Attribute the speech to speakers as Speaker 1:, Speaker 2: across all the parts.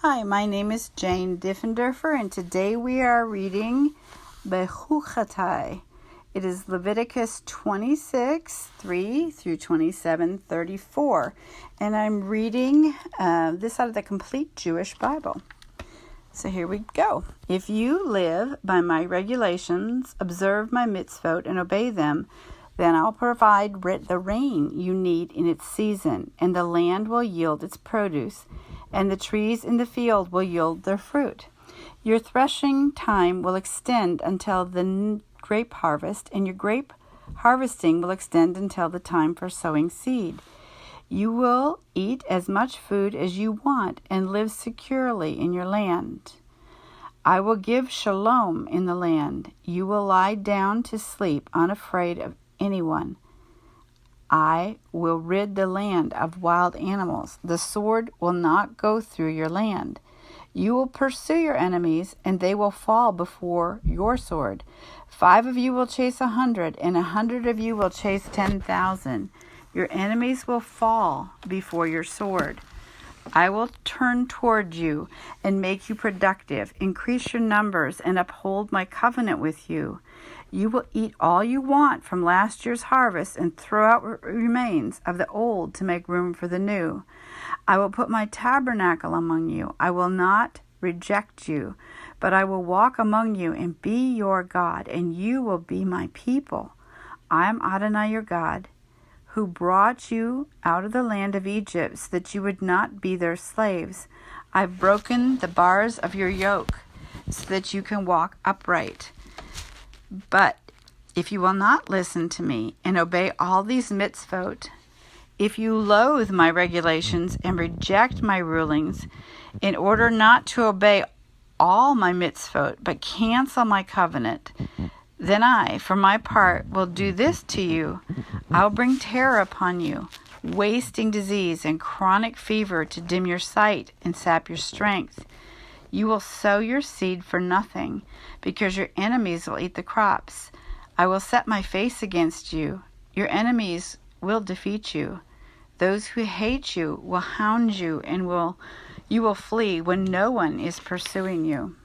Speaker 1: Hi, my name is Jane Diffenderfer, and today we are reading Bechukatai. It is Leviticus 26, 3 through 27, 34. And I'm reading this out of the Complete Jewish Bible. So here we go. If you live by my regulations, observe my mitzvot, and obey them, then I'll provide the rain you need in its season, and the land will yield its produce, and the trees in the field will yield their fruit. Your threshing time will extend until the grape harvest, and your grape harvesting will extend until the time for sowing seed. You will eat as much food as you want and live securely in your land. I will give shalom in the land. You will lie down to sleep unafraid of anyone. I will rid the land of wild animals. The sword will not go through your land. You will pursue your enemies, and they will fall before your sword. 5 of you will chase 100, and 100 of you will chase 10,000. Your enemies will fall before your sword. I will turn toward you and make you productive, increase your numbers, and uphold my covenant with you. You will eat all you want from last year's harvest and throw out remains of the old to make room for the new. I will put my tabernacle among you. I will not reject you, but I will walk among you and be your God, and you will be my people. I am Adonai your God, who brought you out of the land of Egypt so that you would not be their slaves. I've broken the bars of your yoke so that you can walk upright. But if you will not listen to me and obey all these mitzvot, if you loathe my regulations and reject my rulings, in order not to obey all my mitzvot, but cancel my covenant, then I, for my part, will do this to you. I'll bring terror upon you, wasting disease and chronic fever to dim your sight and sap your strength. You will sow your seed for nothing, because your enemies will eat the crops. I will set my face against you. Your enemies will defeat you. Those who hate you will hound you, and you will flee when no one is pursuing you.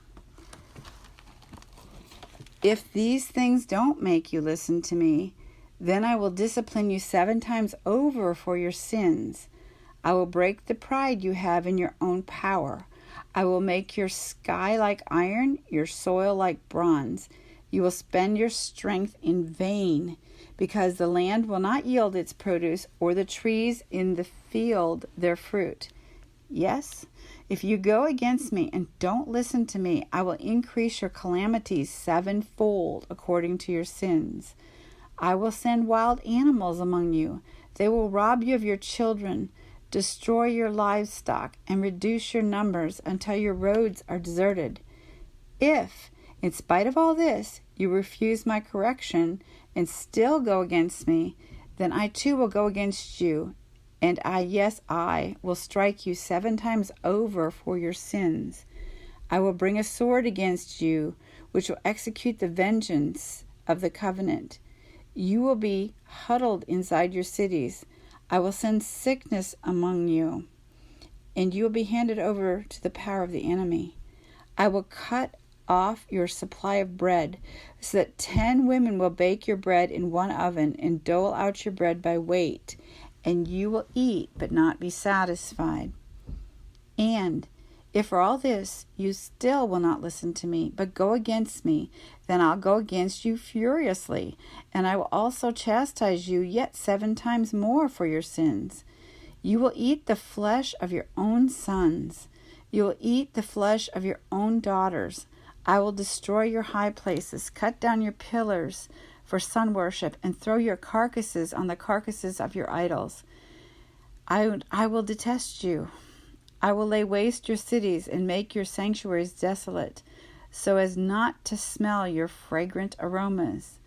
Speaker 1: If these things don't make you listen to me, then I will discipline you 7 times over for your sins. I will break the pride you have in your own power. I will make your sky like iron, your soil like bronze. You will spend your strength in vain, because the land will not yield its produce, or the trees in the field their fruit. Yes, if you go against me and don't listen to me, I will increase your calamities 7-fold according to your sins. I will send wild animals among you. They will rob you of your children, destroy your livestock, and reduce your numbers until your roads are deserted. If, in spite of all this, you refuse my correction and still go against me, then I too will go against you, and I will strike you 7 times over for your sins. I will bring a sword against you, which will execute the vengeance of the covenant. You will be huddled inside your cities. I will send sickness among you, and you will be handed over to the power of the enemy. I will cut off your supply of bread, so that 10 women will bake your bread in one oven and dole out your bread by weight, and you will eat but not be satisfied. And if for all this you still will not listen to me, but go against me, then I'll go against you furiously, and I will also chastise you yet 7 times more for your sins. You will eat the flesh of your own sons. You will eat the flesh of your own daughters. I will destroy your high places, cut down your pillars for sun worship, and throw your carcasses on the carcasses of your idols. I will detest you. I will lay waste your cities and make your sanctuaries desolate, so as not to smell your fragrant aromas.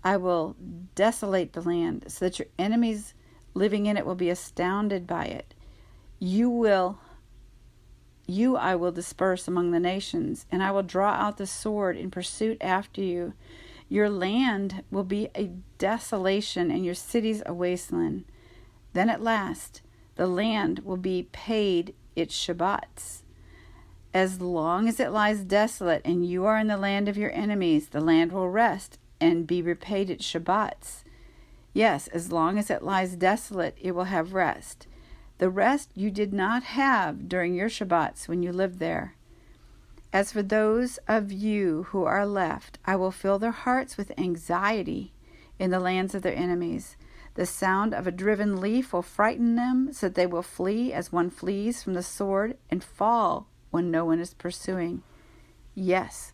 Speaker 1: I will desolate the land, so that your enemies living in it will be astounded by it. You I will disperse among the nations, and I will draw out the sword in pursuit after you. Your land will be a desolation, and your cities a wasteland. Then at last the land will be paid its Shabbats, As long as it lies desolate and you are in the land of your enemies, the land will rest and be repaid its Shabbats. Yes, as long as it lies desolate, it will have rest. The rest you did not have during your Shabbats when you lived there. As for those of you who are left, I will fill their hearts with anxiety in the lands of their enemies. The sound of a driven leaf will frighten them, so that they will flee as one flees from the sword and fall when no one is pursuing. Yes,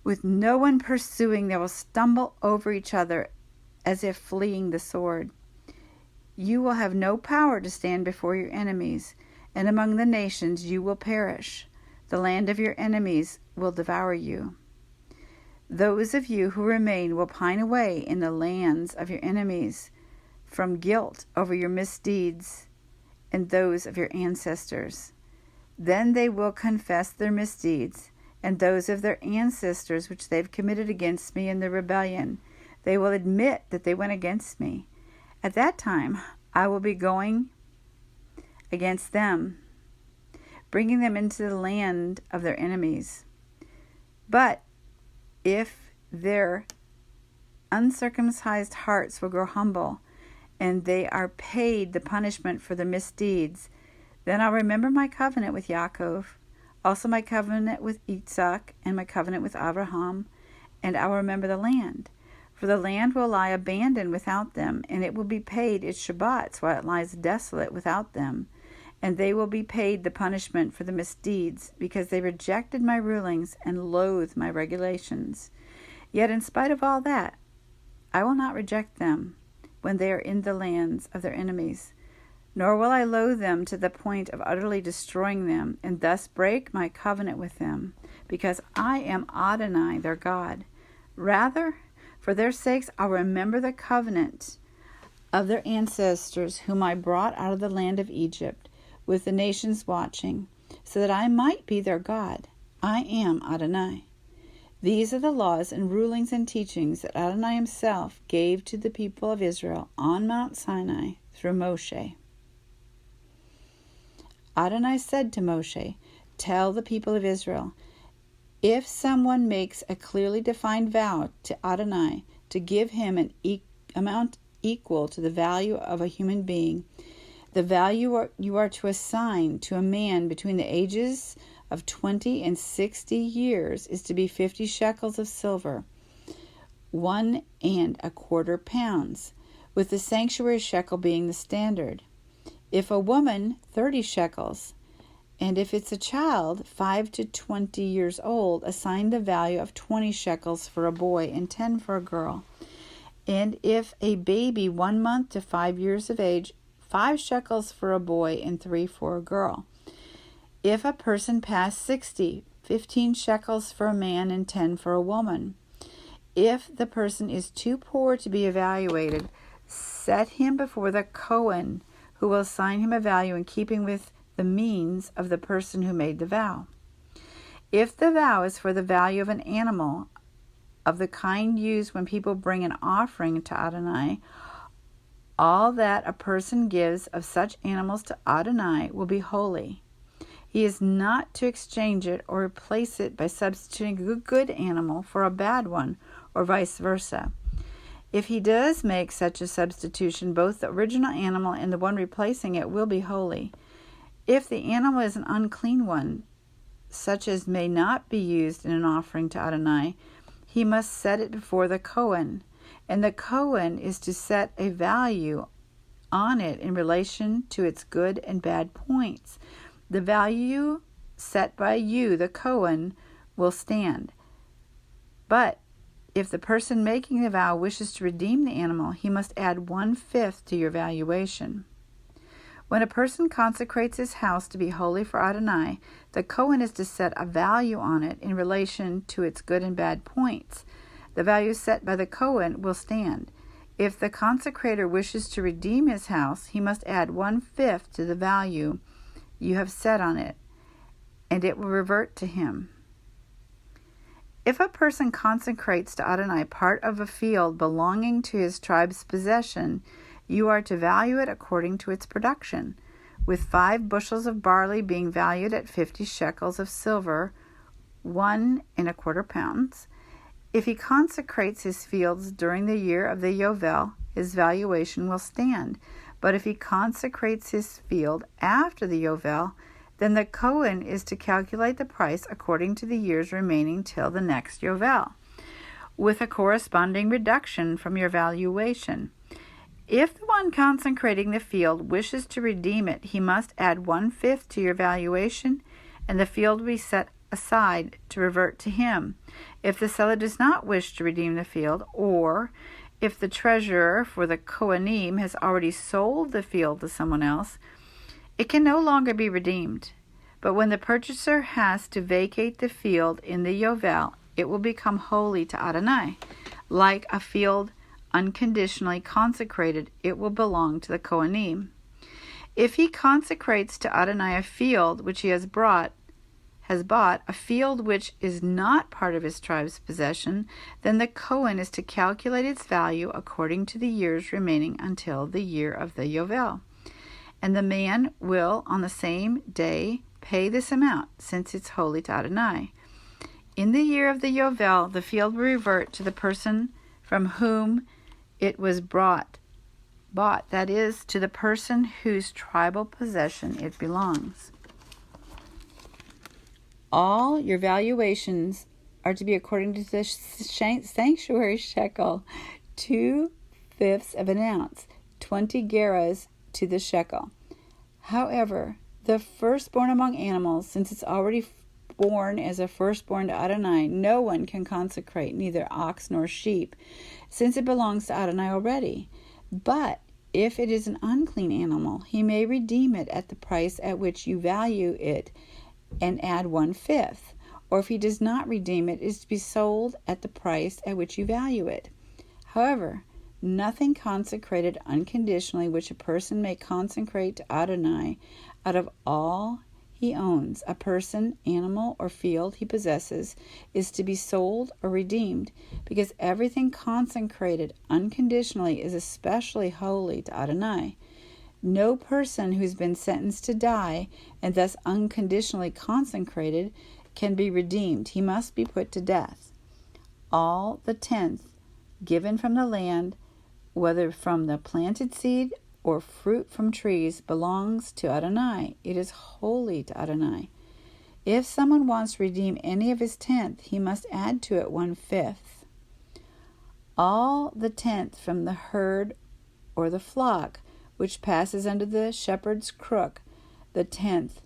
Speaker 1: with no one pursuing, they will stumble over each other as if fleeing the sword. You will have no power to stand before your enemies, and among the nations you will perish. The land of your enemies will devour you. Those of you who remain will pine away in the lands of your enemies from guilt over your misdeeds and those of your ancestors. Then they will confess their misdeeds and those of their ancestors which they've committed against me in the rebellion. They will admit that they went against me. At that time, I will be going against them, bringing them into the land of their enemies. But if their uncircumcised hearts will grow humble, and they are paid the punishment for their misdeeds, then I'll remember my covenant with Yaakov, also my covenant with Isaac, and my covenant with Abraham, and I will remember the land. For the land will lie abandoned without them, and it will be paid its Shabbats while it lies desolate without them. And they will be paid the punishment for the misdeeds, because they rejected my rulings and loathed my regulations. Yet in spite of all that, I will not reject them when they are in the lands of their enemies, nor will I loathe them to the point of utterly destroying them, and thus break my covenant with them, because I am Adonai, their God. Rather, for their sakes, I'll remember the covenant of their ancestors, whom I brought out of the land of Egypt, with the nations watching, so that I might be their God. I am Adonai. These are the laws and rulings and teachings that Adonai himself gave to the people of Israel on Mount Sinai through Moshe. Adonai said to Moshe, "Tell the people of Israel, if someone makes a clearly defined vow to Adonai to give him an amount equal to the value of a human being, the value you are to assign to a man between the ages of 20 and 60 years is to be 50 shekels of silver, 1¼ pounds, with the sanctuary shekel being the standard. If a woman, 30 shekels, and if it's a child, 5 to 20 years old, assign the value of 20 shekels for a boy and 10 for a girl. And if a baby 1 month to 5 years of age, 5 shekels for a boy and 3 for a girl. If a person past 60, 15 shekels for a man and 10 for a woman. If the person is too poor to be evaluated, set him before the Kohen, who will assign him a value in keeping with the means of the person who made the vow. If the vow is for the value of an animal, of the kind used when people bring an offering to Adonai, all that a person gives of such animals to Adonai will be holy. He is not to exchange it or replace it by substituting a good animal for a bad one, or vice versa. If he does make such a substitution, both the original animal and the one replacing it will be holy. If the animal is an unclean one, such as may not be used in an offering to Adonai, he must set it before the Kohen, and the Kohen is to set a value on it in relation to its good and bad points. The value set by you, the Kohen, will stand. But if the person making the vow wishes to redeem the animal, he must add 1/5 to your valuation. When a person consecrates his house to be holy for Adonai, the Kohen is to set a value on it in relation to its good and bad points. The value set by the Kohen will stand. If the consecrator wishes to redeem his house, he must add 1/5 to the value you have set on it, and it will revert to him. If a person consecrates to Adonai part of a field belonging to his tribe's possession, you are to value it according to its production. with 5 bushels of barley being valued at 50 shekels of silver, 1¼ pounds. If he consecrates his fields during the year of the Yovel, his valuation will stand. But if he consecrates his field after the Yovel, then the Kohen is to calculate the price according to the years remaining till the next Yovel, with a corresponding reduction from your valuation. If the one consecrating the field wishes to redeem it, he must add 1/5 to your valuation, and the field will be set aside to revert to him. If the seller does not wish to redeem the field, or if the treasurer for the Kohanim has already sold the field to someone else, it can no longer be redeemed. But when the purchaser has to vacate the field in the Yovel, it will become holy to Adonai. Like a field unconditionally consecrated, it will belong to the Kohanim. If he consecrates to Adonai a field which he has bought, a field which is not part of his tribe's possession, then the Kohen is to calculate its value according to the years remaining until the year of the Yovel. And the man will, on the same day, pay this amount, since it's holy to Adonai. In the year of the Yovel, the field will revert to the person from whom it was bought, that is, to the person whose tribal possession it belongs. All your valuations are to be according to the sanctuary shekel, 2/5 of an ounce, 20 gerahs to the shekel. However, the firstborn among animals, since it's already born as a firstborn to Adonai, no one can consecrate, neither ox nor sheep, since it belongs to Adonai already. But if it is an unclean animal, he may redeem it at the price at which you value it, and add 1/5. Or if he does not redeem it, it is to be sold at the price at which you value it. However, nothing consecrated unconditionally which a person may consecrate to Adonai out of all he owns, a person, animal, or field he possesses, is to be sold or redeemed, because everything consecrated unconditionally is especially holy to Adonai. No person who's been sentenced to die and thus unconditionally consecrated can be redeemed. He must be put to death. All the 10th given from the land, whether from the planted seed or fruit from trees, belongs to Adonai. It is holy to Adonai. If someone wants to redeem any of his 10th, he must add to it 1/5. All the 10th from the herd or the flock, which passes under the shepherd's crook, the 10th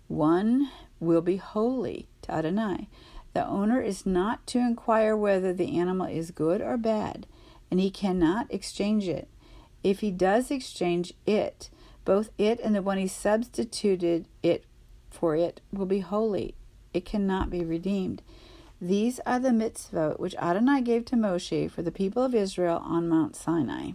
Speaker 1: one will be holy to Adonai. The owner is not to inquire whether the animal is good or bad, and he cannot exchange it. If he does exchange it, both it and the one he substituted it for it will be holy. It cannot be redeemed. These are the mitzvot which Adonai gave to Moshe for the people of Israel on Mount Sinai.